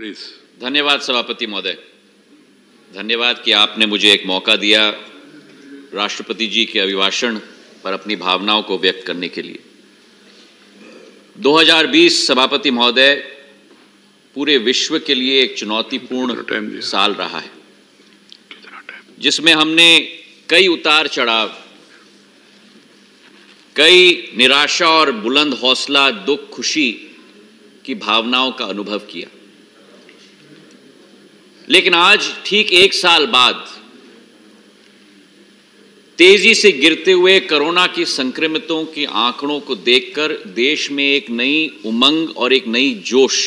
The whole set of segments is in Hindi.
प्लीज। धन्यवाद सभापति महोदय, धन्यवाद कि आपने मुझे एक मौका दिया राष्ट्रपति जी के अभिभाषण पर अपनी भावनाओं को व्यक्त करने के लिए। 2020 सभापति महोदय पूरे विश्व के लिए एक चुनौतीपूर्ण साल रहा है, जिसमें हमने कई उतार चढ़ाव, कई निराशा और बुलंद हौसला, दुख, खुशी की भावनाओं का अनुभव किया। लेकिन आज ठीक एक साल बाद तेजी से गिरते हुए कोरोना की संक्रमितों के आंकड़ों को देखकर देश में एक नई उमंग और एक नई जोश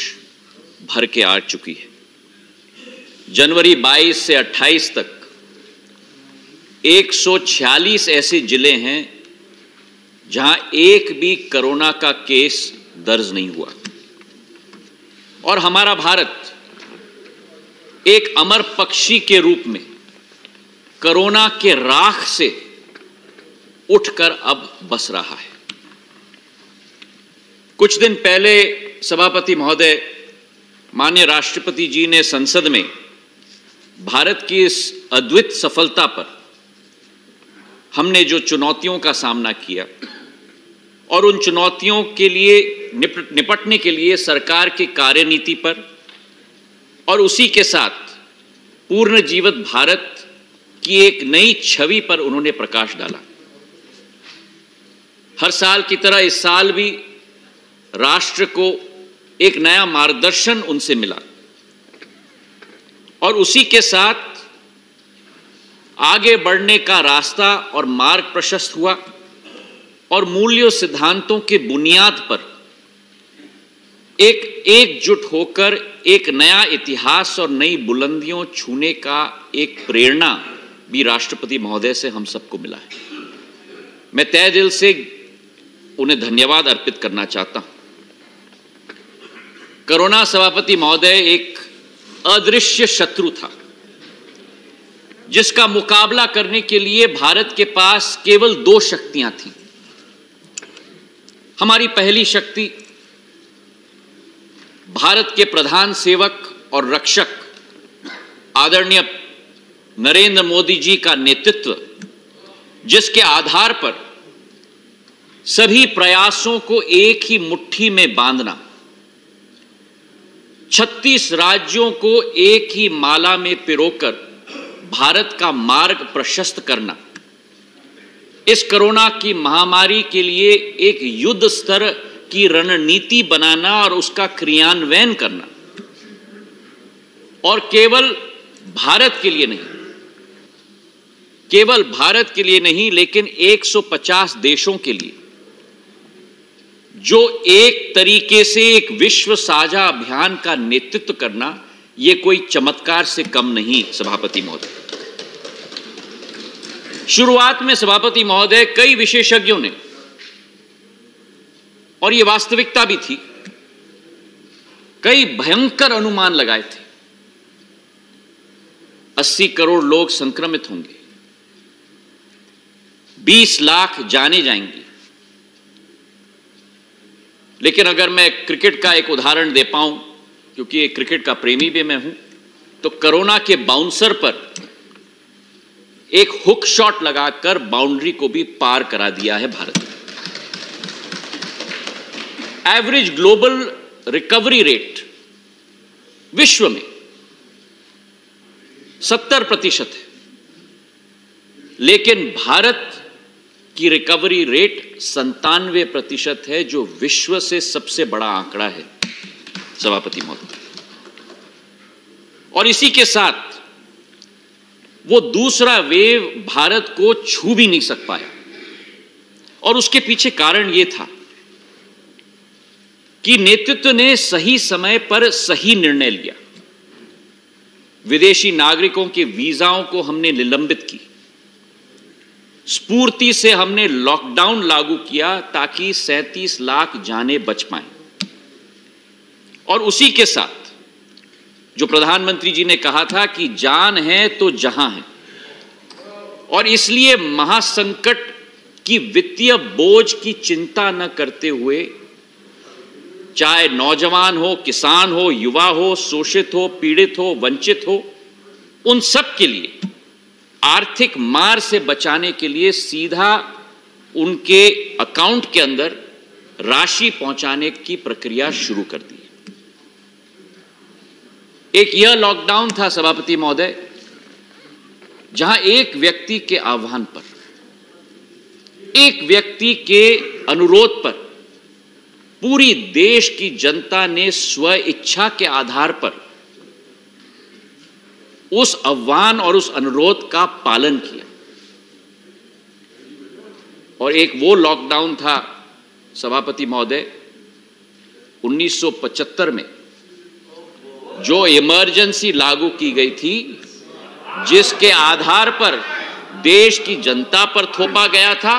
भर के आ चुकी है। जनवरी 22 से 28 तक 146 ऐसे जिले हैं जहां एक भी कोरोना का केस दर्ज नहीं हुआ, और हमारा भारत एक अमर पक्षी के रूप में कोरोना के राख से उठकर अब बस रहा है। कुछ दिन पहले सभापति महोदय, माननीय राष्ट्रपति जी ने संसद में भारत की इस अद्भुत सफलता पर हमने जो चुनौतियों का सामना किया और उन चुनौतियों के लिए निपटने के लिए सरकार की कार्यनीति पर और उसी के साथ पूर्ण जीवित भारत की एक नई छवि पर उन्होंने प्रकाश डाला। हर साल की तरह इस साल भी राष्ट्र को एक नया मार्गदर्शन उनसे मिला और उसी के साथ आगे बढ़ने का रास्ता और मार्ग प्रशस्त हुआ और मूल्यों सिद्धांतों के बुनियाद पर एकजुट होकर एक नया इतिहास और नई बुलंदियों छूने का एक प्रेरणा भी राष्ट्रपति महोदय से हम सबको मिला है। मैं तहे दिल से उन्हें धन्यवाद अर्पित करना चाहता हूं। कोरोना सभापति महोदय एक अदृश्य शत्रु था, जिसका मुकाबला करने के लिए भारत के पास केवल दो शक्तियां थीं। हमारी पहली शक्ति भारत के प्रधान सेवक और रक्षक आदरणीय नरेंद्र मोदी जी का नेतृत्व, जिसके आधार पर सभी प्रयासों को एक ही मुट्ठी में बांधना, 36 राज्यों को एक ही माला में पिरोकर भारत का मार्ग प्रशस्त करना, इस कोरोना की महामारी के लिए एक युद्ध स्तर की रणनीति बनाना और उसका क्रियान्वयन करना, और केवल भारत के लिए नहीं, लेकिन 150 देशों के लिए, जो एक तरीके से एक विश्व साझा अभियान का नेतृत्व करना, यह कोई चमत्कार से कम नहीं। सभापति महोदय, शुरुआत में सभापति महोदय कई विशेषज्ञों ने, और यह वास्तविकता भी थी, कई भयंकर अनुमान लगाए थे। 80 करोड़ लोग संक्रमित होंगे, 20 लाख जाने जाएंगी। लेकिन अगर मैं क्रिकेट का एक उदाहरण दे पाऊं, क्योंकि एक क्रिकेट का प्रेमी भी मैं हूं, तो कोरोना के बाउंसर पर एक हुक शॉट लगाकर बाउंड्री को भी पार करा दिया है भारत ने। एवरेज ग्लोबल रिकवरी रेट विश्व में 70% है, लेकिन भारत की रिकवरी रेट 97% है, जो विश्व से सबसे बड़ा आंकड़ा है सभापति महोदय। और इसी के साथ वो दूसरा वेव भारत को छू भी नहीं सक पाया, और उसके पीछे कारण यह था कि नेतृत्व ने सही समय पर सही निर्णय लिया। विदेशी नागरिकों के वीजाओं को हमने निलंबित की, स्फूर्ति से हमने लॉकडाउन लागू किया ताकि 37 लाख जानें बच पाएं, और उसी के साथ जो प्रधानमंत्री जी ने कहा था कि जान है तो जहां है, और इसलिए महासंकट की वित्तीय बोझ की चिंता न करते हुए चाहे नौजवान हो, किसान हो, युवा हो, शोषित हो, पीड़ित हो, वंचित हो, उन सब के लिए आर्थिक मार से बचाने के लिए सीधा उनके अकाउंट के अंदर राशि पहुंचाने की प्रक्रिया शुरू कर दी। एक यह लॉकडाउन था सभापति महोदय, जहां एक व्यक्ति के आह्वान पर, एक व्यक्ति के अनुरोध पर पूरी देश की जनता ने स्व इच्छा के आधार पर उस आह्वान और उस अनुरोध का पालन किया। और एक वो लॉकडाउन था सभापति महोदय 1975 में जो इमरजेंसी लागू की गई थी, जिसके आधार पर देश की जनता पर थोपा गया था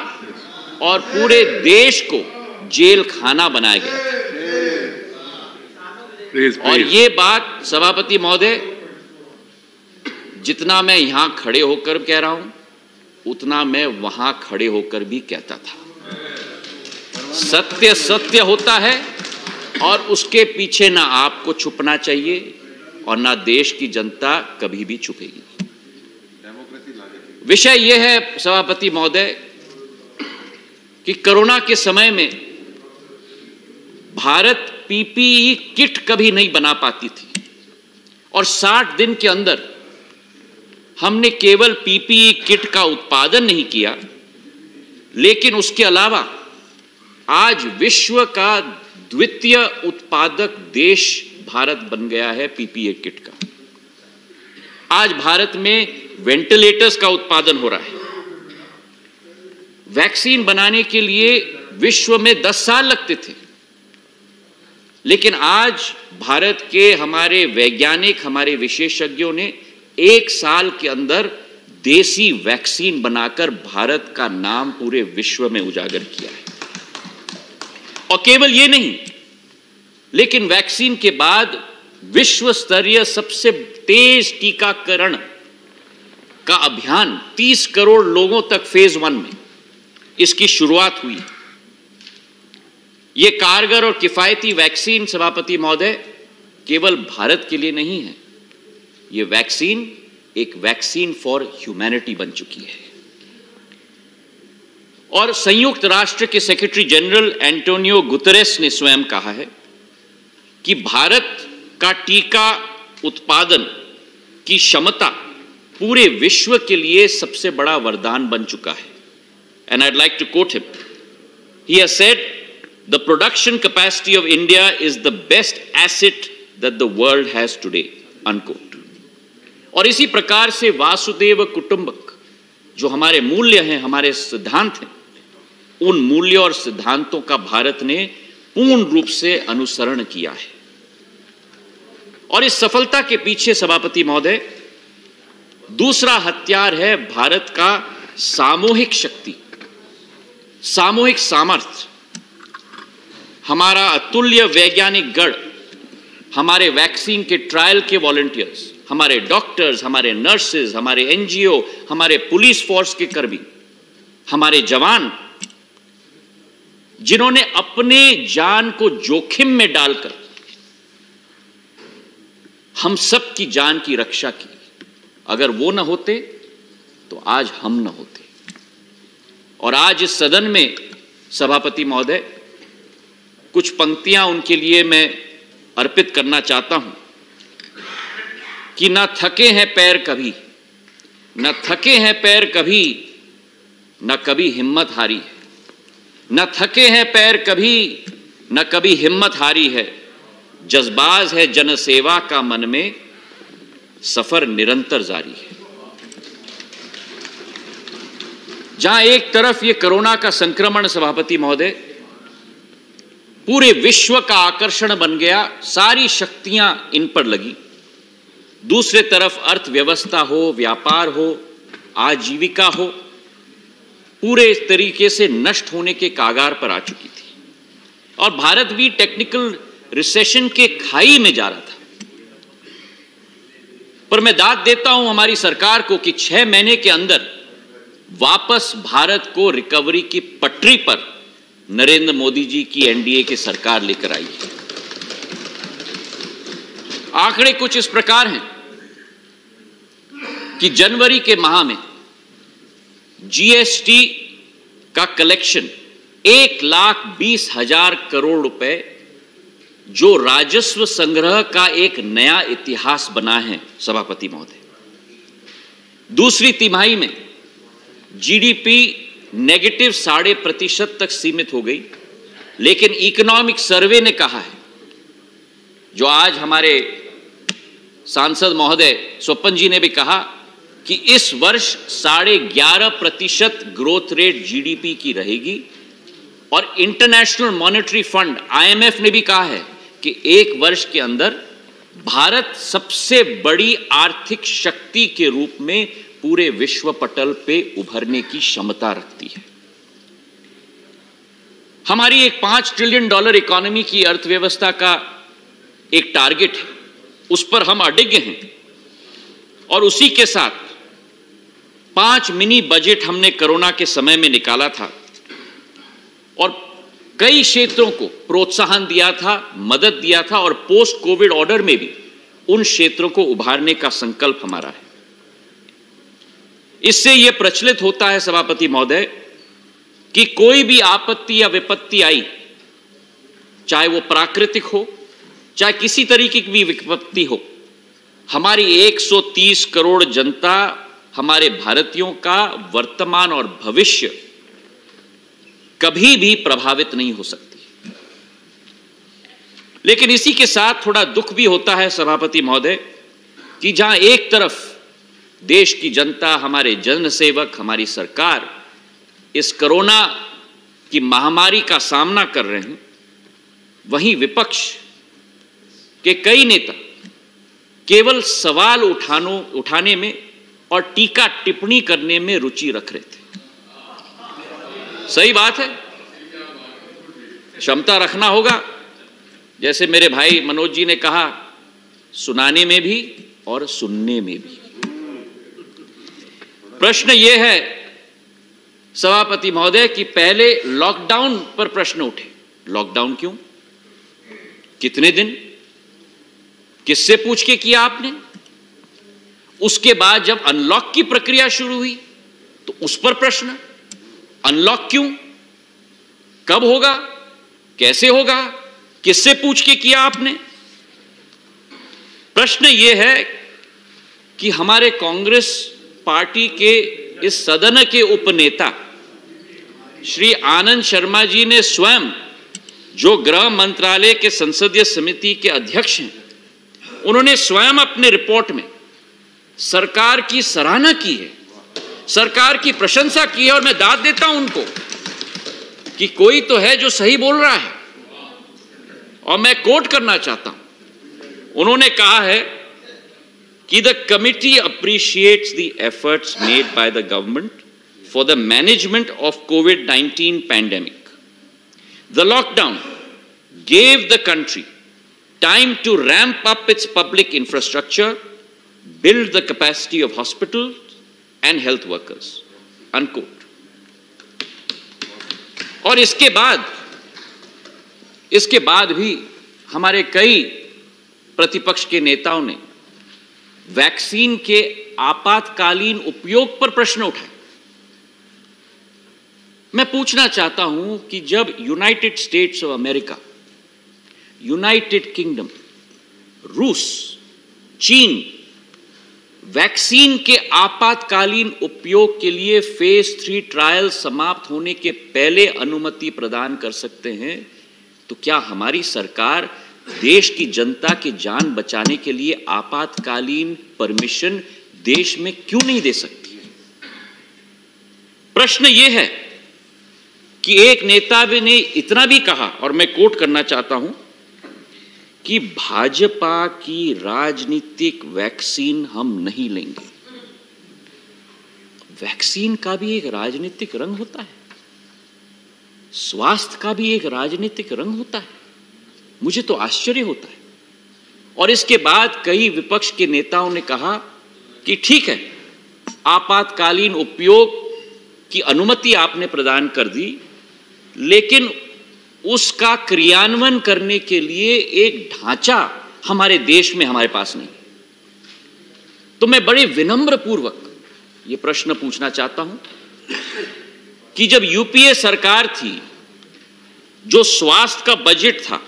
और पूरे देश को जेल खाना बनाया गया था। और ये बात सभापति महोदय, जितना मैं यहां खड़े होकर कह रहा हूं, उतना मैं वहां खड़े होकर भी कहता था। सत्य सत्य होता है और उसके पीछे ना आपको छुपना चाहिए और ना देश की जनता कभी भी छुपेगी। विषय यह है सभापति महोदय कि कोरोना के समय में भारत पीपीई किट कभी नहीं बना पाती थी और 60 दिन के अंदर हमने केवल पीपीई किट का उत्पादन नहीं किया, लेकिन उसके अलावा आज विश्व का द्वितीय उत्पादक देश भारत बन गया है पीपीई किट का। आज भारत में वेंटिलेटर्स का उत्पादन हो रहा है। वैक्सीन बनाने के लिए विश्व में 10 साल लगते थे, लेकिन आज भारत के हमारे वैज्ञानिक, हमारे विशेषज्ञों ने 1 साल के अंदर देसी वैक्सीन बनाकर भारत का नाम पूरे विश्व में उजागर किया है। और केवल ये नहीं, लेकिन वैक्सीन के बाद विश्व स्तरीय सबसे तेज टीकाकरण का अभियान 30 करोड़ लोगों तक फेज 1 में इसकी शुरुआत हुई। यह कारगर और किफायती वैक्सीन सभापति महोदय केवल भारत के लिए नहीं है, यह वैक्सीन एक वैक्सीन फॉर ह्यूमैनिटी बन चुकी है। और संयुक्त राष्ट्र के सेक्रेटरी जनरल एंटोनियो गुतेरेस ने स्वयं कहा है कि भारत का टीका उत्पादन की क्षमता पूरे विश्व के लिए सबसे बड़ा वरदान बन चुका है। And I'd like to quote him, he has said the production capacity of India is the best asset that the world has today, unquote. और इसी प्रकार से वासुदेव कुटुंबक जो हमारे मूल्य हैं, हमारे सिद्धांत हैं, उन मूल्यों और सिद्धांतों का भारत ने पूर्ण रूप से अनुसरण किया है। और इस सफलता के पीछे सभापति महोदय दूसरा हथियार है भारत का सामूहिक शक्ति, सामूहिक सामर्थ्य, हमारा अतुल्य वैज्ञानिक गढ़, हमारे वैक्सीन के ट्रायल के वॉलंटियर्स, हमारे डॉक्टर्स, हमारे नर्सेज, हमारे एनजीओ, हमारे पुलिस फोर्स के कर्मी, हमारे जवान, जिन्होंने अपने जान को जोखिम में डालकर हम सब की जान की रक्षा की। अगर वो न होते तो आज हम न होते। और आज इस सदन में सभापति महोदय कुछ पंक्तियां उनके लिए मैं अर्पित करना चाहता हूं कि न थके हैं पैर कभी, न थके हैं पैर कभी, न कभी हिम्मत हारी है, न थके हैं पैर कभी, न कभी हिम्मत हारी है, जज्बाज है जनसेवा का मन में, सफर निरंतर जारी है। जहां एक तरफ ये कोरोना का संक्रमण सभापति महोदय पूरे विश्व का आकर्षण बन गया, सारी शक्तियां इन पर लगी, दूसरे तरफ अर्थव्यवस्था हो, व्यापार हो, आजीविका हो, पूरे तरीके से नष्ट होने के कागार पर आ चुकी थी। और भारत भी टेक्निकल रिसेशन के खाई में जा रहा था। पर मैं दाद देता हूं हमारी सरकार को कि 6 महीने के अंदर वापस भारत को रिकवरी की पटरी पर नरेंद्र मोदी जी की एनडीए की सरकार लेकर आई है। आंकड़े कुछ इस प्रकार हैं कि जनवरी के माह में जीएसटी का कलेक्शन 1,20,000 करोड़ रुपए, जो राजस्व संग्रह का एक नया इतिहास बना है सभापति महोदय। दूसरी तिमाही में जीडीपी नेगेटिव 0.5% तक सीमित हो गई, लेकिन इकोनॉमिक सर्वे ने कहा है, जो आज हमारे सांसद महोदय स्वपन जी ने भी कहा, कि इस वर्ष 11.5% ग्रोथ रेट जीडीपी की रहेगी। और इंटरनेशनल मॉनेटरी फंड आईएमएफ ने भी कहा है कि एक वर्ष के अंदर भारत सबसे बड़ी आर्थिक शक्ति के रूप में पूरे विश्व पटल पे उभरने की क्षमता रखती है। हमारी एक $5 ट्रिलियन इकोनॉमी की अर्थव्यवस्था का एक टारगेट है, उस पर हम अडिग हैं। और उसी के साथ 5 मिनी बजट हमने कोरोना के समय में निकाला था और कई क्षेत्रों को प्रोत्साहन दिया था, मदद दिया था, और पोस्ट कोविड ऑर्डर में भी उन क्षेत्रों को उभारने का संकल्प हमारा है। इससे यह प्रचलित होता है सभापति महोदय कि कोई भी आपत्ति या विपत्ति आई, चाहे वो प्राकृतिक हो, चाहे किसी तरीके की भी विपत्ति हो, हमारी 130 करोड़ जनता, हमारे भारतीयों का वर्तमान और भविष्य कभी भी प्रभावित नहीं हो सकती। लेकिन इसी के साथ थोड़ा दुख भी होता है सभापति महोदय कि जहां एक तरफ देश की जनता, हमारे जनसेवक, हमारी सरकार इस कोरोना की महामारी का सामना कर रहे हैं, वहीं विपक्ष के कई नेता केवल सवाल उठाने में और टीका टिप्पणी करने में रुचि रख रहे थे। सही बात है, क्षमता रखना होगा, जैसे मेरे भाई मनोज जी ने कहा, सुनाने में भी और सुनने में भी। प्रश्न यह है सभापति महोदय कि पहले लॉकडाउन पर प्रश्न उठे। लॉकडाउन क्यों, कितने दिन, किससे पूछ के किया आपने? उसके बाद जब अनलॉक की प्रक्रिया शुरू हुई तो उस पर प्रश्न, अनलॉक क्यों, कब होगा, कैसे होगा, किससे पूछ के किया आपने? प्रश्न यह है कि हमारे कांग्रेस पार्टी के इस सदन के उपनेता श्री आनंद शर्मा जी ने स्वयं, जो गृह मंत्रालय के संसदीय समिति के अध्यक्ष हैं, उन्होंने स्वयं अपने रिपोर्ट में सरकार की सराहना की है, सरकार की प्रशंसा की है। और मैं दाद देता हूं उनको कि कोई तो है जो सही बोल रहा है। और मैं कोट करना चाहता हूं, उन्होंने कहा है कि the committee appreciates the efforts made by the government for the management of covid pandemic. The lockdown gave the country time to ramp up its public infrastructure, build the capacity of hospitals and health workers, unquote. और इसके बाद भी हमारे कई प्रतिपक्ष के नेताओं ने वैक्सीन के आपातकालीन उपयोग पर प्रश्न उठाए। मैं पूछना चाहता हूं कि जब United states of America, United kingdom, रूस, चीन वैक्सीन के आपातकालीन उपयोग के लिए फेज 3 ट्रायल समाप्त होने के पहले अनुमति प्रदान कर सकते हैं, तो क्या हमारी सरकार देश की जनता की जान बचाने के लिए आपातकालीन परमिशन देश में क्यों नहीं दे सकती? प्रश्न यह है कि एक नेता ने इतना भी कहा, और मैं कोट करना चाहता हूं, कि भाजपा की राजनीतिक वैक्सीन हम नहीं लेंगे। वैक्सीन का भी एक राजनीतिक रंग होता है, स्वास्थ्य का भी एक राजनीतिक रंग होता है। मुझे तो आश्चर्य होता है। और इसके बाद कई विपक्ष के नेताओं ने कहा कि ठीक है, आपातकालीन उपयोग की अनुमति आपने प्रदान कर दी, लेकिन उसका क्रियान्वयन करने के लिए एक ढांचा हमारे देश में हमारे पास नहीं। तो मैं बड़े विनम्र पूर्वक यह प्रश्न पूछना चाहता हूं कि जब यूपीए सरकार थी, जो स्वास्थ्य का बजट था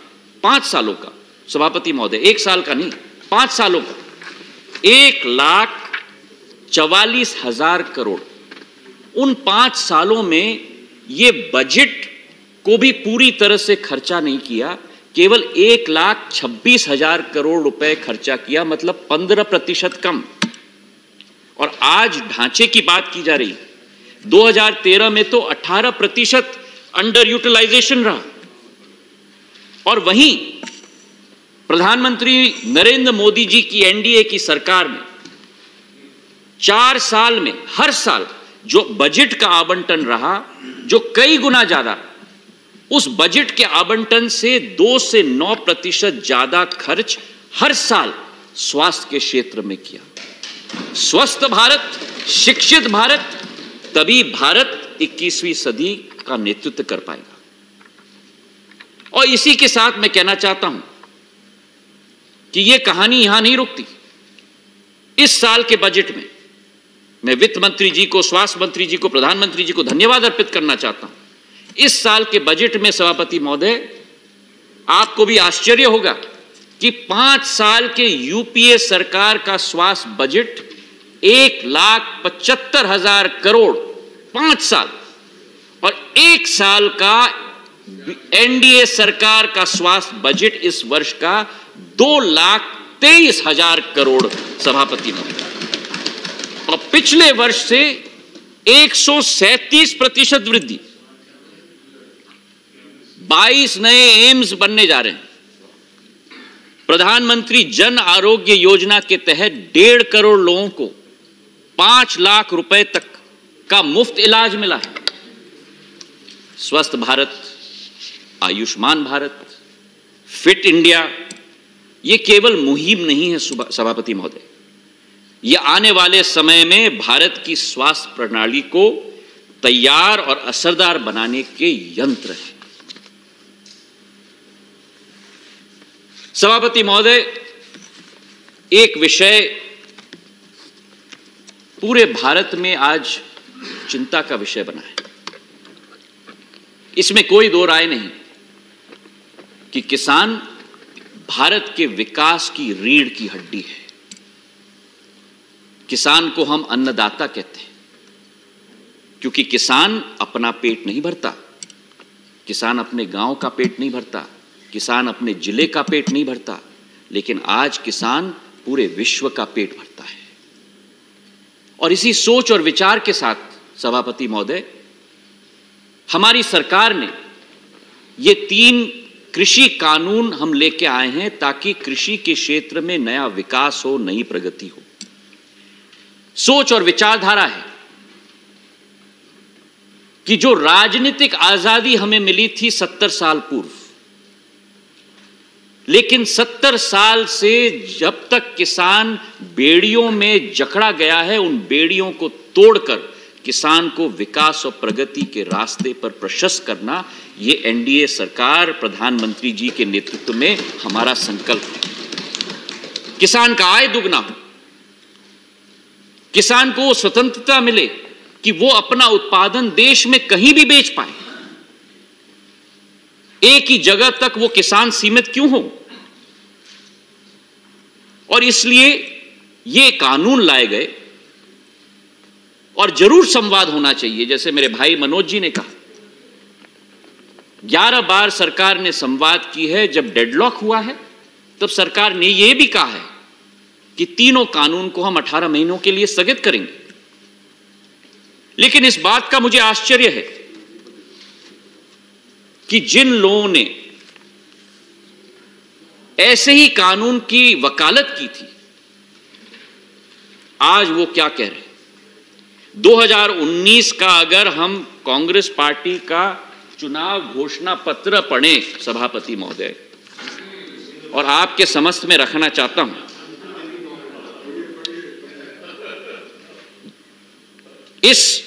5 सालों का, सभापति महोदय 1 साल का नहीं, 5 सालों का 1,44,000 करोड़, उन 5 सालों में यह बजट को भी पूरी तरह से खर्चा नहीं किया, केवल 1,26,000 करोड़ रुपए खर्चा किया, मतलब 15% कम। और आज ढांचे की बात की जा रही, 2013 में तो 18% अंडर यूटिलाइजेशन रहा। और वहीं प्रधानमंत्री नरेंद्र मोदी जी की एनडीए की सरकार में 4 साल में हर साल जो बजट का आवंटन रहा, जो कई गुना ज्यादा, उस बजट के आवंटन से 2 से 9% ज्यादा खर्च हर साल स्वास्थ्य के क्षेत्र में किया। स्वस्थ भारत, शिक्षित भारत, तभी भारत 21वीं सदी का नेतृत्व कर पाएगा। और इसी के साथ मैं कहना चाहता हूं कि यह कहानी यहां नहीं रुकती। इस साल के बजट में मैं वित्त मंत्री जी को, स्वास्थ्य मंत्री जी को, प्रधानमंत्री जी को धन्यवाद अर्पित करना चाहता हूं। इस साल के बजट में सभापति महोदय, आपको भी आश्चर्य होगा कि 5 साल के यूपीए सरकार का स्वास्थ्य बजट 1,75,000 करोड़ 5 साल, और 1 साल का एनडीए सरकार का स्वास्थ्य बजट इस वर्ष का 2,23,000 करोड़ सभापति महोदय, और पिछले वर्ष से 137% वृद्धि। 22 नए एम्स बनने जा रहे हैं। प्रधानमंत्री जन आरोग्य योजना के तहत 1.5 करोड़ लोगों को 5 लाख रुपए तक का मुफ्त इलाज मिला है। स्वस्थ भारत, आयुष्मान भारत, फिट इंडिया, यह केवल मुहिम नहीं है सभापति महोदय, यह आने वाले समय में भारत की स्वास्थ्य प्रणाली को तैयार और असरदार बनाने के यंत्र है। सभापति महोदय, एक विषय पूरे भारत में आज चिंता का विषय बना है। इसमें कोई दो राय नहीं कि किसान भारत के विकास की रीढ़ की हड्डी है। किसान को हम अन्नदाता कहते हैं, क्योंकि किसान अपना पेट नहीं भरता, किसान अपने गांव का पेट नहीं भरता, किसान अपने जिले का पेट नहीं भरता, लेकिन आज किसान पूरे विश्व का पेट भरता है। और इसी सोच और विचार के साथ सभापति महोदय, हमारी सरकार ने ये 3 कृषि कानून हम लेके आए हैं ताकि कृषि के क्षेत्र में नया विकास हो, नई प्रगति हो। सोच और विचारधारा है कि जो राजनीतिक आजादी हमें मिली थी 70 साल पूर्व, लेकिन 70 साल से जब तक किसान बेड़ियों में जकड़ा गया है, उन बेड़ियों को तोड़कर किसान को विकास और प्रगति के रास्ते पर प्रशस्त करना, ये एनडीए सरकार, प्रधानमंत्री जी के नेतृत्व में हमारा संकल्प है। किसान का आय दुगना हो, किसान को स्वतंत्रता मिले कि वो अपना उत्पादन देश में कहीं भी बेच पाए। एक ही जगह तक वो किसान सीमित क्यों हो? और इसलिए ये कानून लाए गए, और जरूर संवाद होना चाहिए। जैसे मेरे भाई मनोज जी ने कहा, 11 बार सरकार ने संवाद की है। जब डेडलॉक हुआ है तब सरकार ने यह भी कहा है कि तीनों कानून को हम 18 महीनों के लिए स्थगित करेंगे। लेकिन इस बात का मुझे आश्चर्य है कि जिन लोगों ने ऐसे ही कानून की वकालत की थी, आज वो क्या कह रहे हैं। 2019 का अगर हम कांग्रेस पार्टी का चुनाव घोषणा पत्र पढ़ें सभापति महोदय, और आपके समक्ष में रखना चाहता हूं, इस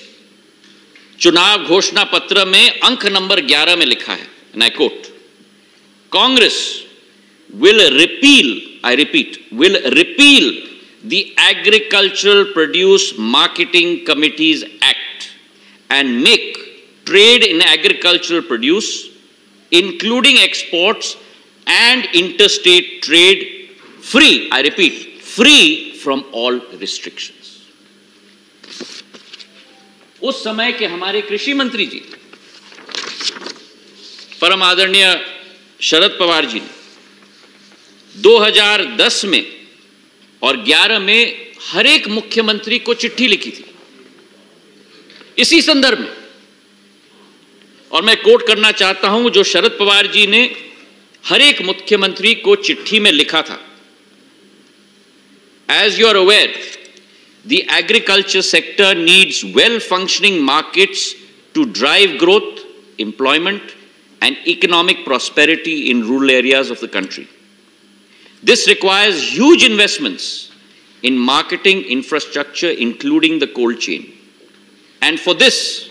चुनाव घोषणा पत्र में अंक नंबर 11 में लिखा है, and I quote, Congress will repeal I repeat, will repeal the Agricultural Produce Marketing Committees Act and make trade in agricultural produce, including exports and interstate trade, free, I repeat, free from all restrictions. उस समय के हमारे कृषि मंत्री जी, परम आदरणीय शरद पवार जी ने 2010 में और 11 में हर एक मुख्यमंत्री को चिट्ठी लिखी थी इसी संदर्भ में, और मैं कोट करना चाहता हूं जो शरद पवार जी ने हर एक मुख्यमंत्री को चिट्ठी में लिखा था। As you are aware, the agriculture sector needs well-functioning markets to drive growth, employment, and economic prosperity in rural areas of the country. This requires huge investments in marketing infrastructure, including the cold chain. And for this,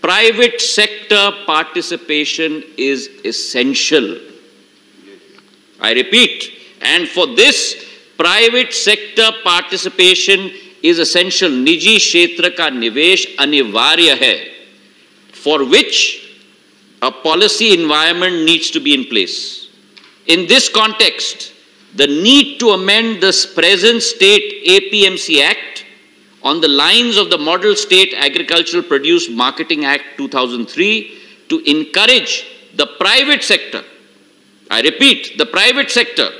private sector participation is essential. I repeat, and for this, private sector participation is essential. निजी क्षेत्र का निवेश अनिवार्य है, for which a policy environment needs to be in place. In this context, the need to amend the present state APMC Act on the lines of the Model State Agricultural Produce Marketing Act 2003 to encourage the private sector, I repeat, the private sector,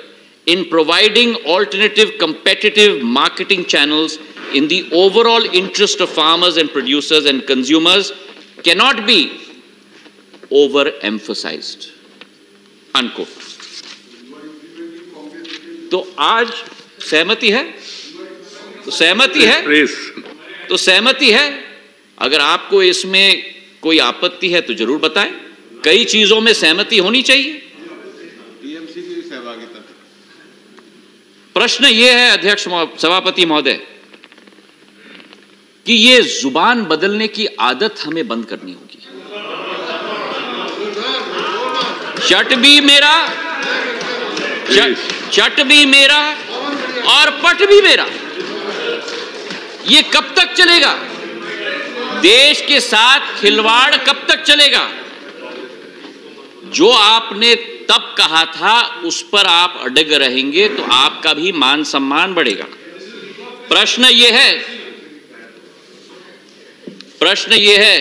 in providing alternative competitive marketing channels in the overall interest of farmers and producers and consumers cannot be overemphasized. Unquote. तो आज सहमति है, तो सहमति है, तो सहमति है। अगर आपको इसमें कोई आपत्ति है तो जरूर बताएं। कई चीजों में सहमति होनी चाहिए। टीएमसी की सहभागिता। प्रश्न यह है अध्यक्ष सभापति महोदय कि ये जुबान बदलने की आदत हमें बंद करनी होगी। चट भी मेरा, चट भी मेरा और पट भी मेरा, ये कब तक चलेगा? देश के साथ खिलवाड़ कब तक चलेगा? जो आपने तब कहा था उस पर आप अड़ग रहेंगे तो आपका भी मान सम्मान बढ़ेगा। प्रश्न यह है,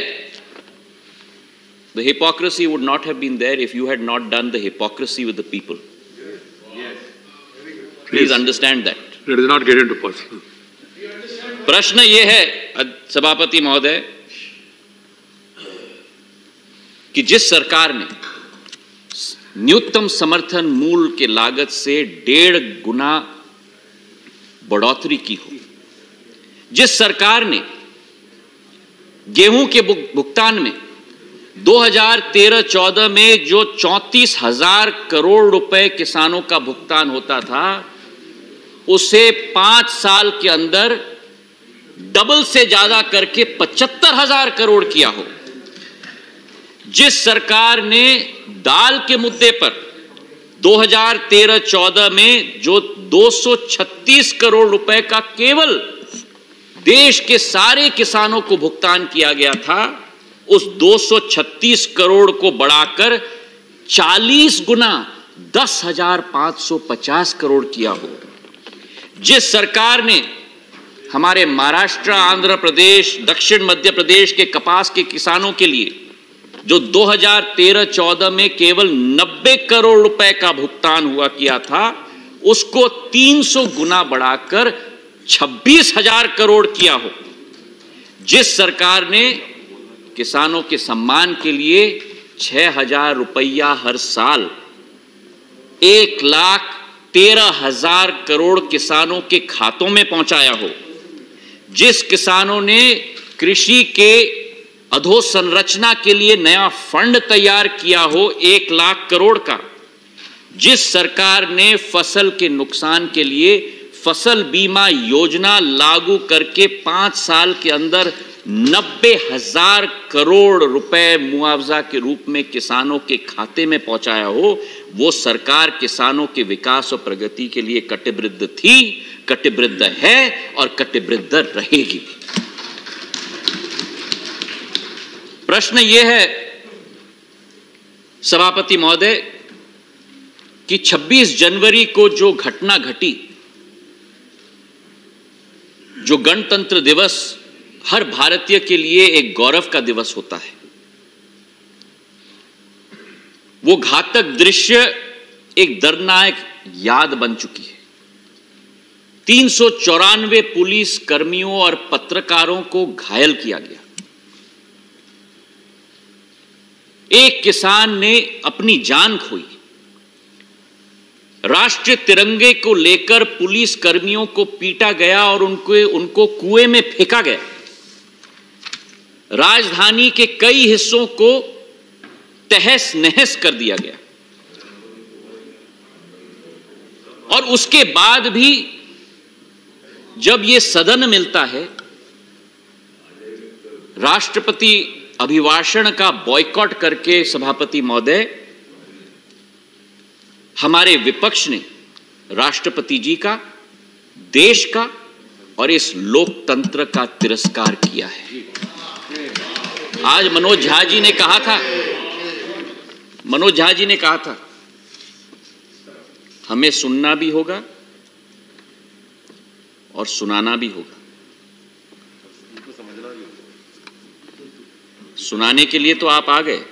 the hypocrisy would not have been there if you had not done the hypocrisy with the people. Please understand that. Let us not get into personal. प्रश्न यह है सभापति महोदय कि जिस सरकार ने न्यूनतम समर्थन मूल्य के लागत से 1.5 गुना बढ़ोतरी की हो, जिस सरकार ने गेहूं के भुगतान में 2013-14 में जो 34,000 करोड़ रुपए किसानों का भुगतान होता था, उसे 5 साल के अंदर डबल से ज्यादा करके 75,000 करोड़ किया हो, जिस सरकार ने दाल के मुद्दे पर 2013-14 में जो 236 करोड़ रुपए का केवल देश के सारे किसानों को भुगतान किया गया था, उस 236 करोड़ को बढ़ाकर 40 गुना 10,550 करोड़ किया हो, जिस सरकार ने हमारे महाराष्ट्र, आंध्र प्रदेश, दक्षिण मध्य प्रदेश के कपास के किसानों के लिए जो 2013-14 में केवल 90 करोड़ रुपए का भुगतान हुआ किया था, उसको 300 गुना बढ़ाकर 26,000 करोड़ किया हो, जिस सरकार ने किसानों के सम्मान के लिए 6,000 रुपया हर साल 1,13,000 करोड़ किसानों के खातों में पहुंचाया हो, जिस किसानों ने कृषि के अधोसंरचना के लिए नया फंड तैयार किया हो 1 लाख करोड़ का, जिस सरकार ने फसल के नुकसान के लिए फसल बीमा योजना लागू करके 5 साल के अंदर 90,000 करोड़ रुपए मुआवजा के रूप में किसानों के खाते में पहुंचाया हो, वो सरकार किसानों के विकास और प्रगति के लिए कटिबद्ध थी, कटिबद्ध है और कटिबद्ध रहेगी। प्रश्न यह है सभापति महोदय कि 26 जनवरी को जो घटना घटी, जो गणतंत्र दिवस हर भारतीय के लिए एक गौरव का दिवस होता है, वो घातक दृश्य एक दर्दनाक याद बन चुकी है। 394 पुलिस कर्मियों और पत्रकारों को घायल किया गया। एक किसान ने अपनी जान खोई। राष्ट्रीय तिरंगे को लेकर पुलिस कर्मियों को पीटा गया और उनको कुएं में फेंका गया। राजधानी के कई हिस्सों को तहस नहस कर दिया गया और उसके बाद भी जब यह सदन मिलता है, राष्ट्रपति अभिभाषण का बॉयकॉट करके सभापति महोदय हमारे विपक्ष ने राष्ट्रपति जी का, देश का और इस लोकतंत्र का तिरस्कार किया है। आज मनोज झा जी ने कहा था हमें सुनना भी होगा और सुनाना भी होगा। सुनाने के लिए तो आप आ गए,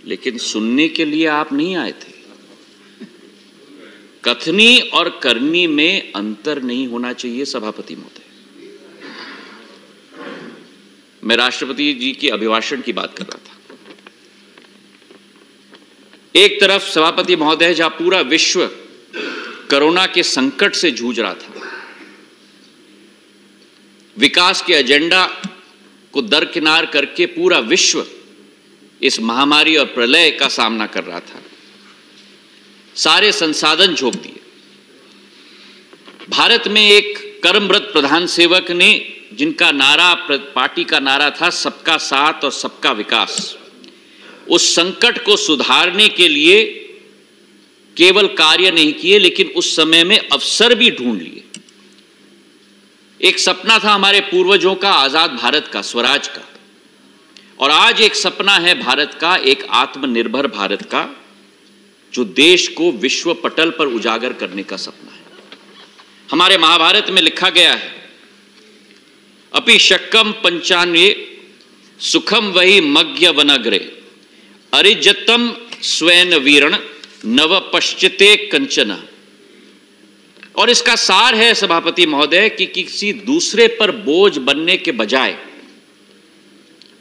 लेकिन सुनने के लिए आप नहीं आए थे। कथनी और करनी में अंतर नहीं होना चाहिए सभापति महोदय। मैं राष्ट्रपति जी के अभिभाषण की बात कर रहा था। एक तरफ सभापति महोदय जहां पूरा विश्व कोरोना के संकट से जूझ रहा था, विकास के एजेंडा को दरकिनार करके पूरा विश्व इस महामारी और प्रलय का सामना कर रहा था, सारे संसाधन झोंक दिए। भारत में एक कर्मरत प्रधान सेवक ने, जिनका नारा पार्टी का नारा था सबका साथ और सबका विकास, उस संकट को सुधारने के लिए केवल कार्य नहीं किए, लेकिन उस समय में अवसर भी ढूंढ लिए। एक सपना था हमारे पूर्वजों का, आजाद भारत का, स्वराज का, और आज एक सपना है भारत का, एक आत्मनिर्भर भारत का, जो देश को विश्व पटल पर उजागर करने का सपना है। हमारे महाभारत में लिखा गया है, अपि शक्कम 95 सुखम वही मज्ञ वनग्रे अरिजतम स्वैन वीरण नव पश्चिते कंचना। और इसका सार है सभापति महोदय कि किसी दूसरे पर बोझ बनने के बजाय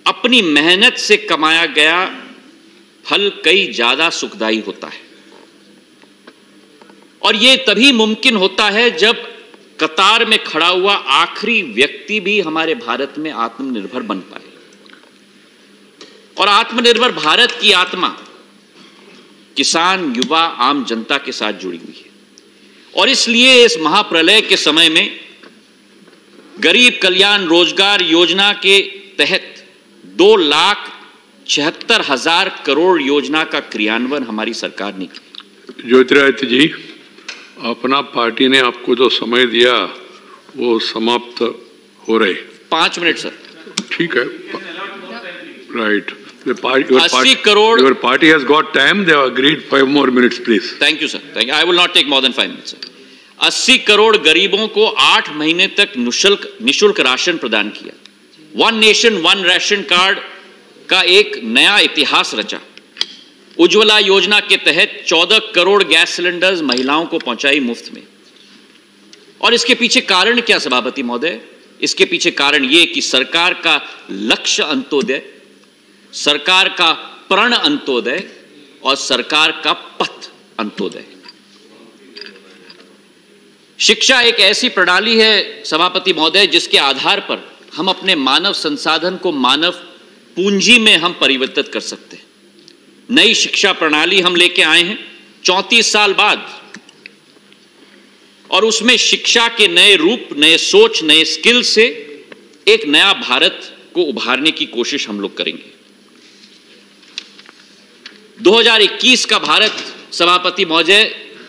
अपनी मेहनत से कमाया गया फल कई ज्यादा सुखदायी होता है। और यह तभी मुमकिन होता है जब कतार में खड़ा हुआ आखिरी व्यक्ति भी हमारे भारत में आत्मनिर्भर बन पाए। और आत्मनिर्भर भारत की आत्मा किसान, युवा, आम जनता के साथ जुड़ी हुई है। और इसलिए इस महाप्रलय के समय में गरीब कल्याण रोजगार योजना के तहत 2,76,000 करोड़ योजना का क्रियान्वयन हमारी सरकार ने किया। ज्योतिरादित्य जी, अपना पार्टी ने आपको जो समय दिया वो समाप्त हो रहे। 5 मिनट सर। ठीक है, right. Your 80 crore. Your party has got time. They have agreed 5 more minutes, please. Thank you, sir. Thank you. I will not take more than 5 minutes, sir. 80 crore गरीबों को 8 महीने तक निशुल्क राशन प्रदान किया। 1 नेशन 1 राशन कार्ड का एक नया इतिहास रचा। उज्ज्वला योजना के तहत 14 करोड़ गैस सिलेंडर्स महिलाओं को पहुंचाई मुफ्त में। और इसके पीछे कारण क्या सभापति महोदय? इसके पीछे कारण यह कि सरकार का लक्ष्य अंत्योदय, सरकार का प्रण अंत्योदय और सरकार का पथ अंत्योदय। शिक्षा एक ऐसी प्रणाली है सभापति महोदय जिसके आधार पर हम अपने मानव संसाधन को मानव पूंजी में हम परिवर्तित कर सकते हैं। नई शिक्षा प्रणाली हम लेके आए हैं 34 साल बाद, और उसमें शिक्षा के नए रूप, नए सोच, नए स्किल से एक नया भारत को उभारने की कोशिश हम लोग करेंगे। 2021 का भारत सभापति महोदय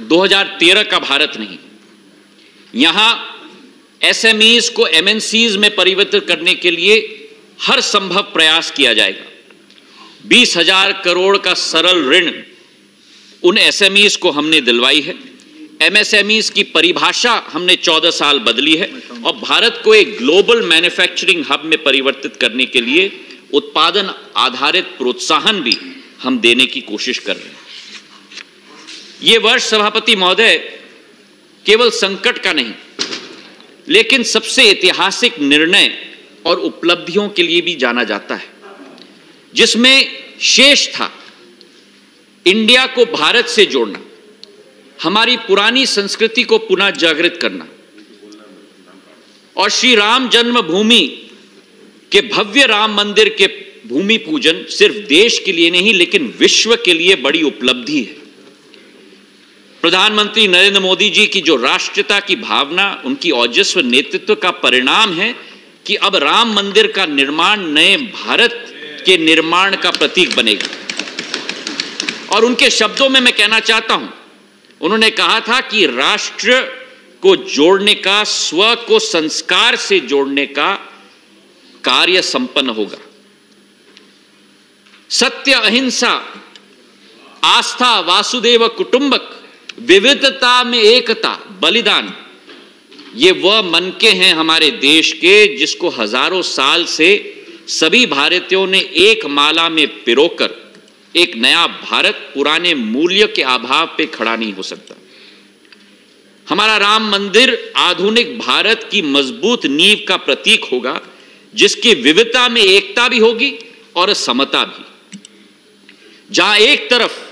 2013 का भारत नहीं। यहां एसएमईज को एमएनसीज में परिवर्तित करने के लिए हर संभव प्रयास किया जाएगा। 20,000 करोड़ का सरल ऋण उन एसएमईज को हमने दिलवाई है। एमएसएमईज की परिभाषा हमने 14 साल बदली है और भारत को एक ग्लोबल मैन्युफैक्चरिंग हब में परिवर्तित करने के लिए उत्पादन आधारित प्रोत्साहन भी हम देने की कोशिश कर रहे हैं। ये वर्ष सभापति महोदय केवल संकट का नहीं, लेकिन सबसे ऐतिहासिक निर्णय और उपलब्धियों के लिए भी जाना जाता है, जिसमें शेष था इंडिया को भारत से जोड़ना, हमारी पुरानी संस्कृति को पुनः जागृत करना और श्री राम जन्मभूमि के भव्य राम मंदिर के भूमि पूजन सिर्फ देश के लिए नहीं लेकिन विश्व के लिए बड़ी उपलब्धि है। प्रधानमंत्री नरेंद्र मोदी जी की जो राष्ट्रीयता की भावना, उनकी ओजस्वी नेतृत्व का परिणाम है कि अब राम मंदिर का निर्माण नए भारत के निर्माण का प्रतीक बनेगा। और उनके शब्दों में मैं कहना चाहता हूं, उन्होंने कहा था कि राष्ट्र को जोड़ने का, स्व को संस्कार से जोड़ने का कार्य संपन्न होगा। सत्य, अहिंसा, आस्था, वासुदेव कुटुंबक, विविधता में एकता, बलिदान, ये वह मनके हैं हमारे देश के जिसको हजारों साल से सभी भारतीयों ने एक माला में पिरोकर एक नया भारत पुराने मूल्य के अभाव पे खड़ा नहीं हो सकता। हमारा राम मंदिर आधुनिक भारत की मजबूत नींव का प्रतीक होगा, जिसकी विविधता में एकता भी होगी और समता भी। जहां एक तरफ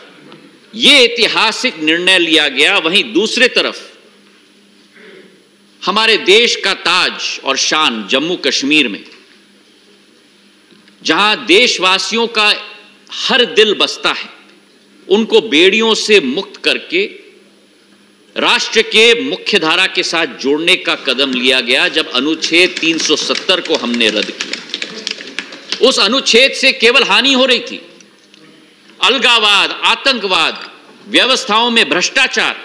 यह ऐतिहासिक निर्णय लिया गया, वहीं दूसरे तरफ हमारे देश का ताज और शान जम्मू कश्मीर में, जहां देशवासियों का हर दिल बसता है, उनको बेड़ियों से मुक्त करके राष्ट्र के मुख्य धारा के साथ जोड़ने का कदम लिया गया जब अनुच्छेद 370 को हमने रद्द किया। उस अनुच्छेद से केवल हानि हो रही थी, अलगावाद, आतंकवाद, व्यवस्थाओं में भ्रष्टाचार,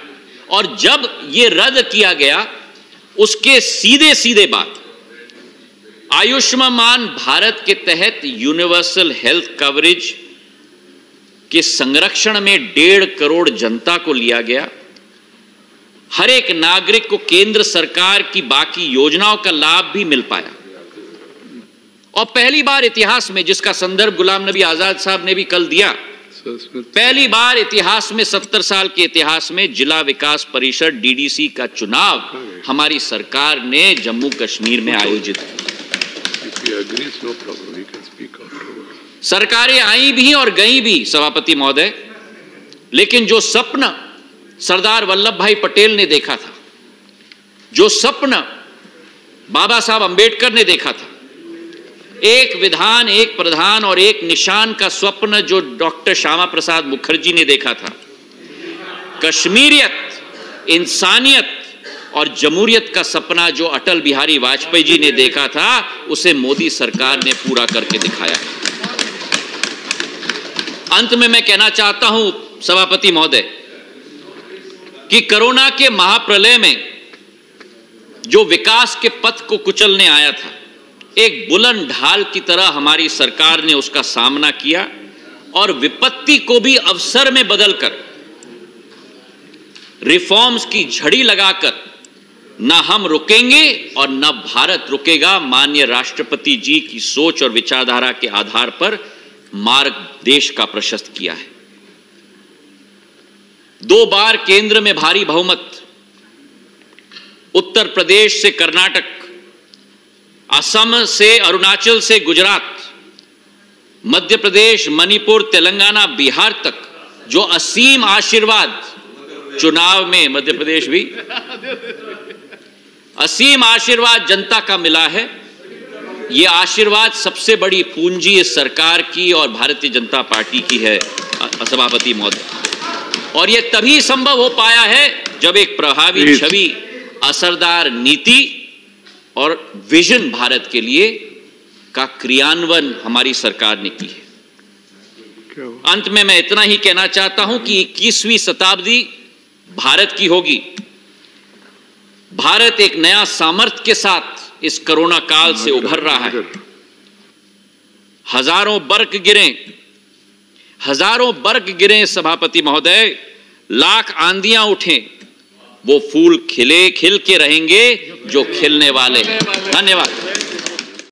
और जब यह रद्द किया गया उसके सीधे सीधे बाद आयुष्मान भारत के तहत यूनिवर्सल हेल्थ कवरेज के संरक्षण में 1.5 करोड़ जनता को लिया गया। हर एक नागरिक को केंद्र सरकार की बाकी योजनाओं का लाभ भी मिल पाया। और पहली बार इतिहास में, जिसका संदर्भ गुलाम नबी आजाद साहब ने भी कल दिया, पहली बार इतिहास में 70 साल के इतिहास में जिला विकास परिषद डीडीसी का चुनाव हमारी सरकार ने जम्मू कश्मीर में आयोजित किया। सरकारें आई भी और गई भी सभापति महोदय, लेकिन जो सपना सरदार वल्लभ भाई पटेल ने देखा था, जो सपना बाबा साहब अंबेडकर ने देखा था, एक विधान, एक प्रधान और एक निशान का स्वप्न जो डॉक्टर श्यामा प्रसाद मुखर्जी ने देखा था, कश्मीरियत, इंसानियत और जमहूरियत का सपना जो अटल बिहारी वाजपेयी जी ने देखा था, उसे मोदी सरकार ने पूरा करके दिखाया। अंत में मैं कहना चाहता हूं सभापति महोदय कि कोरोना के महाप्रलय में जो विकास के पथ को कुचलने आया था, एक बुलंद ढाल की तरह हमारी सरकार ने उसका सामना किया और विपत्ति को भी अवसर में बदलकर रिफॉर्म्स की झड़ी लगाकर न हम रुकेंगे और न भारत रुकेगा, माननीय राष्ट्रपति जी की सोच और विचारधारा के आधार पर मार्ग देश का प्रशस्त किया है। 2 बार केंद्र में भारी बहुमत, उत्तर प्रदेश से कर्नाटक, असम से अरुणाचल से गुजरात, मध्य प्रदेश, मणिपुर, तेलंगाना, बिहार तक जो असीम आशीर्वाद चुनाव में, मध्य प्रदेश भी असीम आशीर्वाद जनता का मिला है। ये आशीर्वाद सबसे बड़ी पूंजी इस सरकार की और भारतीय जनता पार्टी की है सभापति महोदय, और ये तभी संभव हो पाया है जब एक प्रभावी छवि, असरदार नीति और विजन भारत के लिए का क्रियान्वयन हमारी सरकार ने की है। अंत में मैं इतना ही कहना चाहता हूं कि 21वीं शताब्दी भारत की होगी। भारत एक नया सामर्थ्य के साथ इस कोरोना काल से उभर रहा है। हजारों बर्ग गिरे सभापति महोदय, लाख आंधियां उठें, वो फूल खिल के रहेंगे जो खिलने वाले हैं। धन्यवाद।